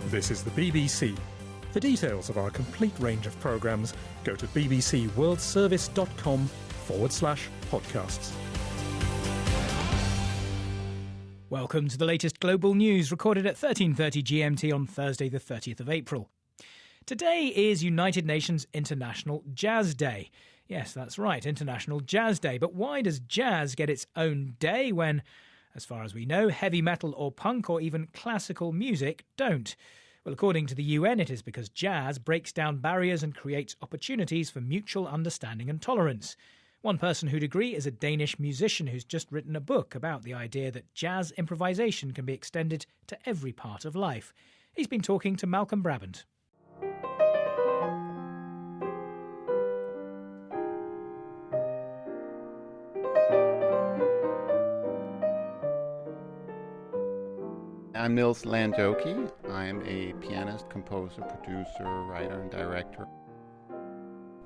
This is the BBC. For details of our complete range of programmes, go to bbcworldservice.com/podcasts. Welcome to the latest global news, recorded at 13:30 GMT on Thursday the 30th of April. Today is United Nations International Jazz Day. Yes, that's right, International Jazz Day. But why does jazz get its own day when, as far as we know, heavy metal or punk or even classical music don't? Well, according to the UN, it is because jazz breaks down barriers and creates opportunities for mutual understanding and tolerance. One person who'd agree is a Danish musician who's just written a book about the idea that jazz improvisation can be extended to every part of life. He's been talking to Malcolm Brabant. I'm Nils Landjoki. I'm a pianist, composer, producer, writer, and director.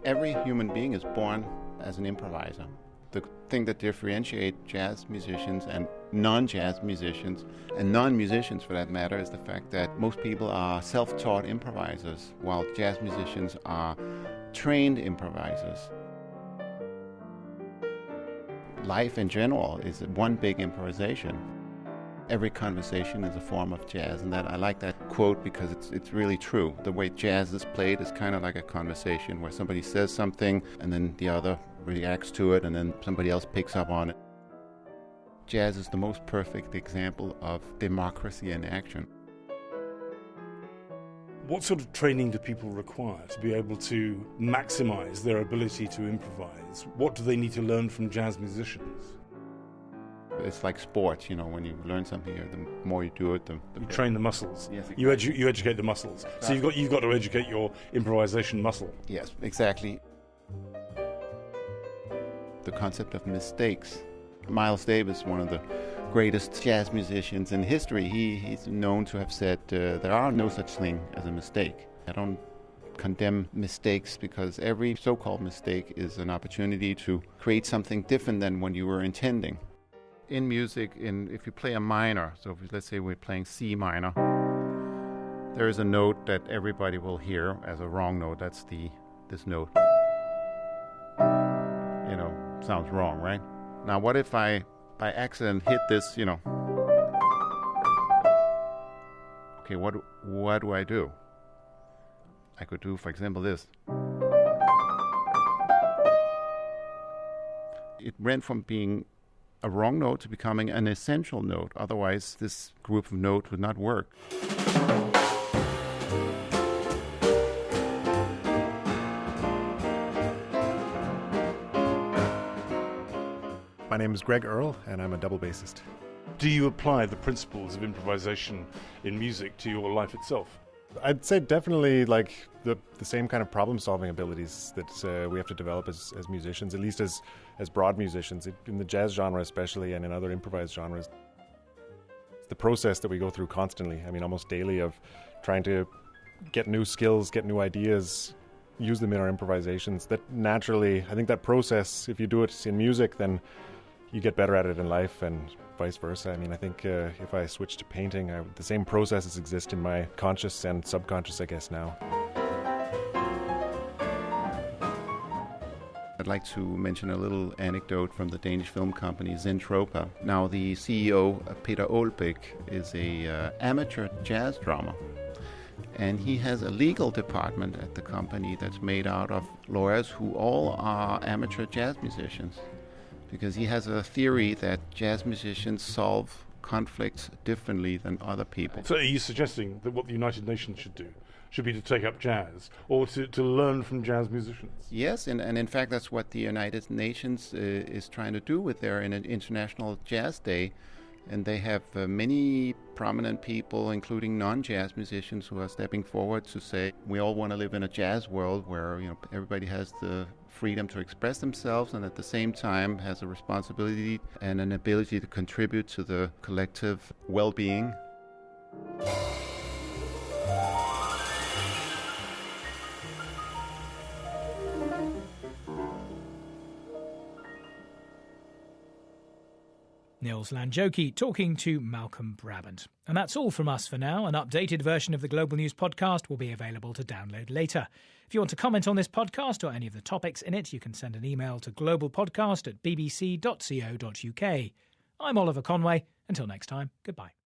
Every human being is born as an improviser. The thing that differentiates jazz musicians and non-jazz musicians, and non-musicians for that matter, is the fact that most people are self-taught improvisers, while jazz musicians are trained improvisers. Life in general is one big improvisation. Every conversation is a form of jazz, and that I like that quote because it's really true. The way jazz is played is kind of like a conversation where somebody says something and then the other reacts to it and then somebody else picks up on it. Jazz is the most perfect example of democracy in action. What sort of training do people require to be able to maximize their ability to improvise? What do they need to learn from jazz musicians? It's like sports, when you learn something, the more you do it, the you train the muscles. Yes, exactly. You educate the muscles. Exactly. So you've got to educate your improvisation muscle. Yes, exactly. The concept of mistakes. Miles Davis, one of the greatest jazz musicians in history, he's known to have said there are no such thing as a mistake. I don't condemn mistakes because every so-called mistake is an opportunity to create something different than what you were intending. In music, if you play a minor, so let's say we're playing C minor, there is a note that everybody will hear as a wrong note. That's this note. Sounds wrong, right? Now, what if I, by accident, hit this, Okay, what do I do? I could do, for example, this. It went from being a wrong note to becoming an essential note. Otherwise, this group of notes would not work. My name is Greg Earle, and I'm a double bassist. Do you apply the principles of improvisation in music to your life itself? I'd say definitely like the same kind of problem-solving abilities that we have to develop as musicians, at least as broad musicians, in the jazz genre especially, and in other improvised genres. It's the process that we go through constantly, almost daily, of trying to get new skills, get new ideas, use them in our improvisations. That naturally, I think that process, if you do it in music, then you get better at it in life, and vice versa. I think if I switch to painting, the same processes exist in my conscious and subconscious, I guess, now. I'd like to mention a little anecdote from the Danish film company Zentropa. Now, the CEO, Peter Aalbæk, is a amateur jazz drummer. And he has a legal department at the company that's made out of lawyers who all are amateur jazz musicians. Because he has a theory that jazz musicians solve conflicts differently than other people. So are you suggesting that what the United Nations should do should be to take up jazz, or to learn from jazz musicians? Yes, and in fact that's what the United Nations is trying to do with their International Jazz Day. And they have many prominent people, including non-jazz musicians, who are stepping forward to say we all want to live in a jazz world where everybody has the freedom to express themselves and at the same time has a responsibility and an ability to contribute to the collective well-being. Nils Landjoki talking to Malcolm Brabant. And that's all from us for now. An updated version of the Global News podcast will be available to download later. If you want to comment on this podcast or any of the topics in it, you can send an email to globalpodcast@bbc.co.uk. I'm Oliver Conway. Until next time, goodbye.